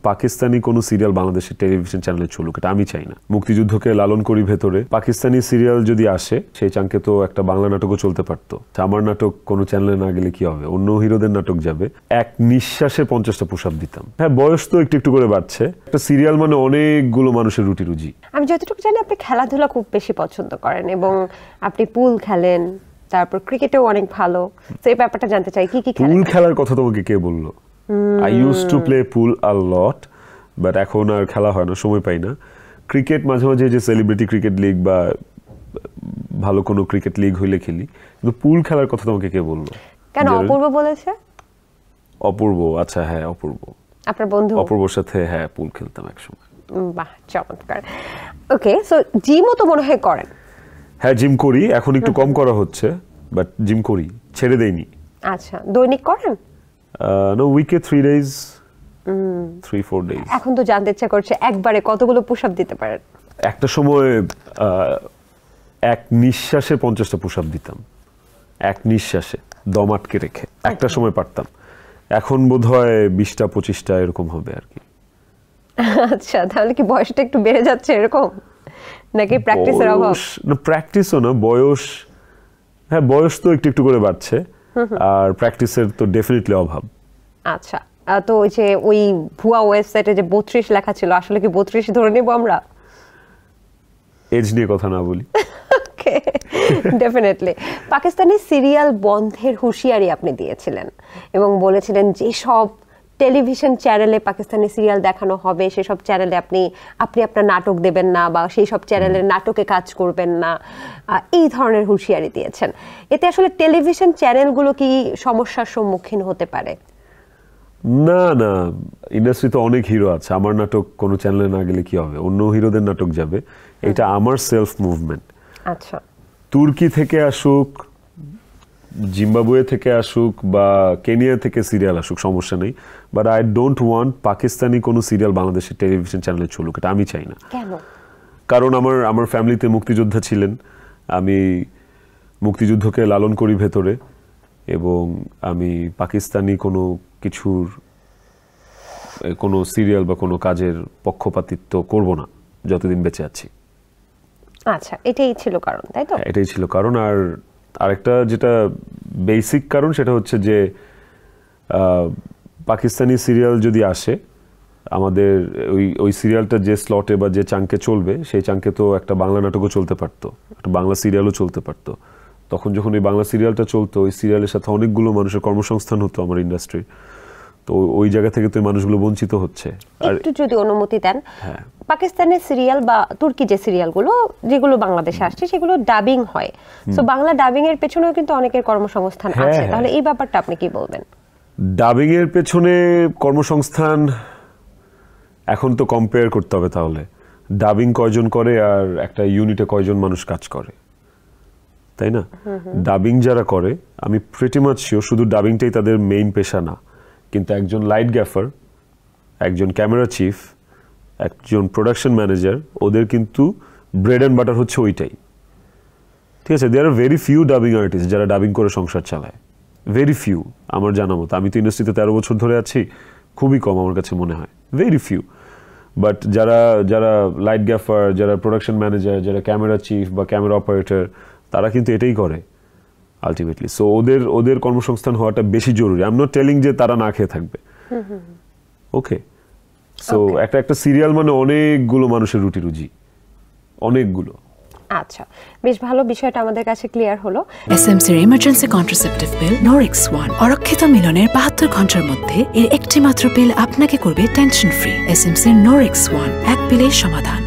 পাকিস্তানি কোনো সিরিয়াল বাংলাদেশের টেলিভিশন চ্যানেলে চলুক, এটা আমি চাই না। মুক্তিযুদ্ধকে লালন করি ভেতরে, পাকিস্তানি সিরিয়াল যদি আসে সেই চাঙ্কে তো একটা বাংলা নাটকও চলতে পারতো। আমার নাটক কোনো চ্যানেলে না গেলে কি হবে, অন্য হিরোদের নাটক যাবে। এক নিঃশ্বাসে 50টা পুশ আপ দিতাম। হ্যাঁ, বয়স তো একটু একটু করে বাড়ছে। একটা সিরিয়াল মানে অনেকগুলো মানুষের রুটি রুজি। আমি যতটুকু জানি আপনি খেলাধুলা খুব বেশি পছন্দ করেন এবং আপনি পুল খেলেন, তারপর ক্রিকেটেও অনেক ভালো। তো এই ব্যাপারটা জানতে চাই, কি কি খেলেন? পুল খেলার কথা তোমাকে কে বললো? I used to play pool a lot, but এখন আর খেলা হয় না, সময় পাই না। ক্রিকেট মাঝে মাঝে যে সেলিব্রিটি ক্রিকেট লিগ বা ভালো কোনো ক্রিকেট লিগ হইলে খেলি, কিন্তু পুল খেলার কথা তোমাকে কে বললো? কেন অপূর্ব বলেছে? অপূর্ব, আচ্ছা হ্যাঁ অপূর্ব, আপনার বন্ধু অপূর্বর সাথে হ্যাঁ পুল খেলতাম একসময়। বাহ, চমৎকার। ওকে, সো জিমও তো মনে হয় করেন? হ্যাঁ, জিম করি, এখন একটু কম করা হচ্ছে, বাট জিম করি, ছেড়ে দেইনি। আচ্ছা, দৈনিক করেন? নো, উইকে 3 days, 3-4 days। এখন তো জানতে ইচ্ছা করছে একবারে কতগুলো পুশ আপ দিতে পারেন? একটা সময় এক নিঃশ্বাসে 50টা পুশ আপ দিতাম, এক নিঃশ্বাসে দম আটকে রেখে একটা সময় পারতাম। এখন বোধহয় 20টা 25টা এরকম হবে আর কি। আচ্ছা, তাহলে কি বয়সটা একটু বেড়ে যাচ্ছে এরকম, নাকি প্র্যাকটিসের অভাব? না, প্র্যাকটিসও না, বয়স, হ্যাঁ বয়স তো একটু একটু করে বাড়ছে, আর প্র্যাকটিসের তো ডেফিনেটলি অভাব। আচ্ছা, তো ওই যে ওই ভুয়া ওয়েবসাইটে যে 32 লেখা ছিল, আসলে কি 32 ধরে নেব আমরা? এজ নিয়ে কথা না বলি। ওকে, ডেফিনেটলি। পাকিস্তানি সিরিয়াল বন্ধের হুঁশিয়ারি আপনি দিয়েছিলেন এবং বলেছিলেন যে সব টেলিভিশন চ্যানেলে পাকিস্তানি সিরিয়াল দেখানো হবে সেসব চ্যানেলে আপনি আপনার নাটক দেবেন না, বা সেই সব চ্যানেলের নাটকে কাজ করবেন না, এই ধরনের হুঁশিয়ারি দিয়েছেন। এতে আসলে টেলিভিশন চ্যানেলগুলো কি সমস্যার সম্মুখীন হতে পারে? না না, ইন্ডাস্ট্রিতে অনেক হিরো আছে, আমার নাটক কোনো চ্যানেলে না গেলে কি হবে, অন্য হিরোদের নাটক যাবে। এটা আমার সেলফ মুভমেন্ট। আচ্ছা, তুর্কি থেকে আসুক, জিম্বাবুয়ে থেকে আসুক, বা কেনিয়া থেকে সিরিয়াল আসুক, সমস্যা নেই, but I don't want Pakistani কোনো সিরিয়াল বাংলাদেশের টেলিভিশন চ্যানেলে চলুক, এটা আমি চাই না। কেন? কারণ আমার ফ্যামিলিতে মুক্তিযোদ্ধা ছিলেন, আমি মুক্তিযুদ্ধকে লালন করি ভেতরে, এবং আমি পাকিস্তানি কোনো কিছুর কোনো সিরিয়াল বা কোনো কাজের পক্ষপাতিত্ব করব না যতদিন বেঁচে আছি। আচ্ছা, এটাই ছিল কারণ, তাই তো? এটাই ছিল কারণ। আর আরেকটা যেটা বেসিক কারণ, সেটা হচ্ছে যে পাকিস্তানি সিরিয়াল যদি আসে, আমাদের ওই সিরিয়ালটা যে স্লটে বা যে চাঙ্কে চলবে, সেই চাঙ্কে তো একটা বাংলা নাটকও চলতে পারতো, একটা বাংলা সিরিয়ালও চলতে পারতো। তখন যখন ওই বাংলা সিরিয়ালটা চলতো, ওই সিরিয়ালের সাথে অনেকগুলো মানুষের কর্মসংস্থান হতো আমার ইন্ডাস্ট্রি, তো ওই জায়গা থেকে তো মানুষগুলো বঞ্চিত হচ্ছে। আর একটু যদি অনুমতি দেন, হ্যাঁ, পাকিস্তানের সিরিয়াল বা তুর্কি যে সিরিয়ালগুলো যেগুলো বাংলাদেশে আসছে সেগুলো ডাবিং হয়, সো বাংলা ডাবিং এর পেছনেও কিন্তু অনেকের কর্মসংস্থান আছে, তাহলে এই ব্যাপারটা আপনি কি বলবেন? ডাবিং এর পেছনে কর্মসংস্থান এখন তো কম্পেয়ার করতে হবে, তাহলে ডাবিং কয়জন করে আর একটা ইউনিটে কয়জন মানুষ কাজ করে, তাই না? ডাবিং যারা করে, আমি প্রিটি মাচ শিওর শুধু ডাবিংটাই তাদের মেইন পেশা না, কিন্তু একজন লাইট গ্যাফার, একজন ক্যামেরা চিফ, একজন প্রোডাকশন ম্যানেজার, ওদের কিন্তু ব্রেড অ্যান্ড বাটার হচ্ছে ওইটাই। ঠিক আছে, there are very few dubbing artist যারা ডাবিং করে সংসার চালায়, ভেরি ফিউ আমার জানা মতো। আমি তো ইন্ডাস্ট্রিতে 13 বছর ধরে আছি, খুবই কম আমার কাছে মনে হয়, ভেরি ফিউ। বাট যারা লাইট গ্যাফার, যারা প্রোডাকশন ম্যানেজার, যারা ক্যামেরা চিফ বা ক্যামেরা অপারেটর, তারা কিন্তু এটাই করে আলটিমেটলি। সো ওদের কর্মসংস্থান হওয়াটা বেশি জরুরি। আই এম নট টেলিং যে তারা না খেয়ে থাকবে, ওকে? সো একটা সিরিয়াল মানে অনেকগুলো মানুষের রুটি রুজি, অনেকগুলো। আচ্ছা, বেশ ভালো, বিষয়টা আমাদের কাছে ক্লিয়ার হলো। এসএমসির emergency contraceptive pill Norix one, অরক্ষিত মিলনের 72 ঘন্টার মধ্যে এর একটি মাত্র পিল আপনাকে করবে টেনশন ফ্রি। এসএমসির নরিক্স ওয়ান, এক পিলের সমাধান।